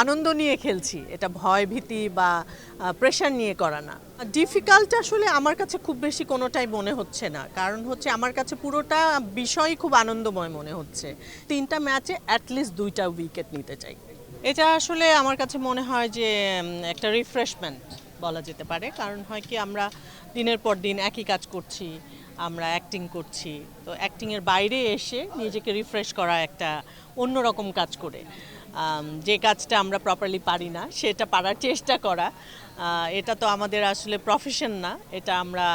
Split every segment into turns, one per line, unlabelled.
আনন্দ নিয়ে খেলছি, এটা ভয় ভীতি বা প্রেশার নিয়ে করা না। ডিফিকাল্ট আসলে আমার কাছে খুব বেশি কোনোটাই মনে হচ্ছে না, কারণ হচ্ছে আমার কাছে পুরোটা বিষয়ই খুব আনন্দময় মনে হচ্ছে। 3টা ম্যাচে অ্যাটলিস্ট 2টা উইকেট নিতে চাই। এটা আসলে আমার কাছে মনে হয় যে একটা রিফ্রেশমেন্ট বলা যেতে পারে, কারণ হয় কি আমরা দিনের পর দিন একই কাজ করছি, আমরা অ্যাক্টিং করছি, তো অ্যাক্টিংয়ের বাইরে এসে নিজেকে রিফ্রেশ করা একটা অন্যরকম কাজ করে যে কাজটা আমরা প্রপারলি পারি না সেটা পারার চেষ্টা করা। এটা তো আমাদের আসলে প্রফেশন না, এটা আমরা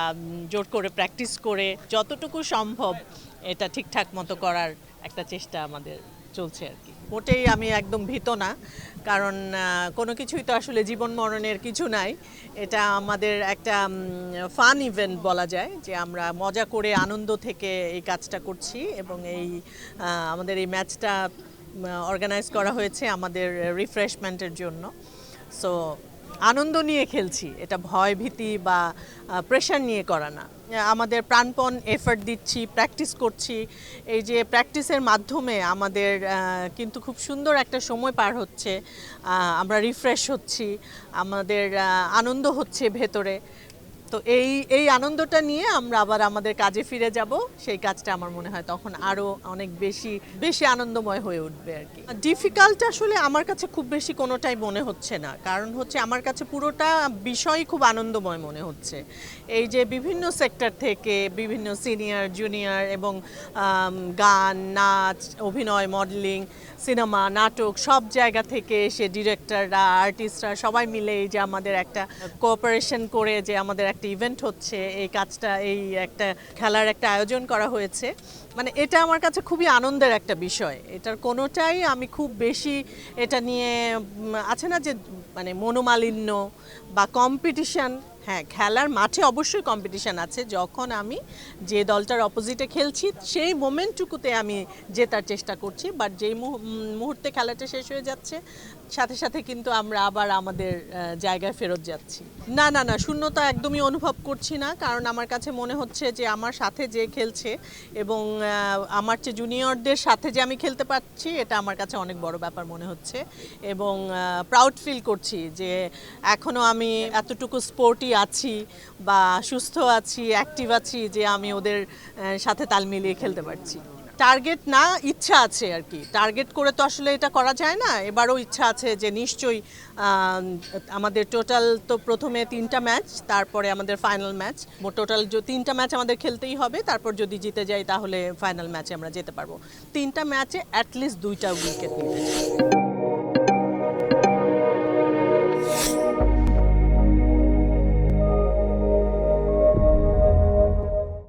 জোর করে প্র্যাকটিস করে যতটুকু সম্ভব এটা ঠিকঠাক মতো করার একটা চেষ্টা আমাদের চলছে আর কি। মোটেই আমি একদম ভীত না, কারণ কোনো কিছুই তো আসলে জীবন মরণের কিছু নাই। এটা আমাদের একটা ফান ইভেন্ট বলা যায়, যে আমরা মজা করে আনন্দ থেকে এই কাজটা করছি, এবং আমাদের এই ম্যাচটা অর্গানাইজ করা হয়েছে আমাদের রিফ্রেশমেন্টের জন্য। সো আনন্দ নিয়ে খেলছি, এটা ভয় ভীতি বা প্রেশার নিয়ে করা না। আমাদের প্রাণপণ এফর্ট দিচ্ছি, প্র্যাকটিস করছি। এই যে প্র্যাকটিসের মাধ্যমে আমাদের কিন্তু খুব সুন্দর একটা সময় পার হচ্ছে, আমরা রিফ্রেশ হচ্ছি, আমাদের আনন্দ হচ্ছে ভেতরে। তো এই আনন্দটা নিয়ে আমরা আবার আমাদের কাজে ফিরে যাব, সেই কাজটা আমার মনে হয় তখন আরও অনেক বেশি বেশি আনন্দময় হয়ে উঠবে আর কি। ডিফিকাল্ট আসলে আমার কাছে খুব বেশি কোনোটাই মনে হচ্ছে না, কারণ হচ্ছে আমার কাছে পুরোটা বিষয়ই খুব আনন্দময় মনে হচ্ছে। এই যে বিভিন্ন সেক্টর থেকে বিভিন্ন সিনিয়র জুনিয়র এবং গান, নাচ, অভিনয়, মডেলিং, সিনেমা, নাটক সব জায়গা থেকে এসে ডিরেক্টররা, আর্টিস্টরা সবাই মিলে এই যে আমাদের একটা কোঅপারেশন করে যে আমাদের একটা ইভেন্ট হচ্ছে, এই কাজটা, এই একটা খেলার একটা আয়োজন করা হয়েছে, মানে এটা আমার কাছে খুবই আনন্দের একটা বিষয়। এটার কোনোটাই আমি খুব বেশি এটা নিয়ে আছে না যে মানে মনোমালিন্য বা কম্পিটিশন। হ্যাঁ, খেলার মাঠে অবশ্যই কম্পিটিশান আছে, যখন আমি যে দলটার অপোজিটে খেলছি সেই মোমেন্টটুকুতে আমি জেতার চেষ্টা করছি, বাট যেই মুহূর্তে খেলাটা শেষ হয়ে যাচ্ছে সাথে সাথে কিন্তু আমরা আবার আমাদের জায়গায় ফেরত যাচ্ছি। না না না, শূন্যতা একদমই অনুভব করছি না, কারণ আমার কাছে মনে হচ্ছে যে আমার সাথে যে খেলছে এবং আমার যে জুনিয়রদের সাথে যে আমি খেলতে পারছি, এটা আমার কাছে অনেক বড় ব্যাপার মনে হচ্ছে, এবং প্রাউড ফিল করছি যে এখনও আমি এতটুকু স্পোর্টি আছি বা সুস্থ আছি, অ্যাক্টিভ আছি, যে আমি ওদের সাথে তাল মিলিয়ে খেলতে পারছি। টার্গেট না, ইচ্ছা আছে আর কি। টার্গেট করে তো আসলে এটা করা যায় না। এবারও ইচ্ছা আছে যে নিশ্চয়ই আমাদের টোটাল তো প্রথমে 3টা ম্যাচ, তারপরে আমাদের ফাইনাল ম্যাচ, টোটাল 3টা ম্যাচ আমাদের খেলতেই হবে, তারপর যদি জিতে যাই তাহলে ফাইনাল ম্যাচে আমরা যেতে পারবো। 3টা ম্যাচে অ্যাটলিস্ট 2টা উইকেট নিতে চাই।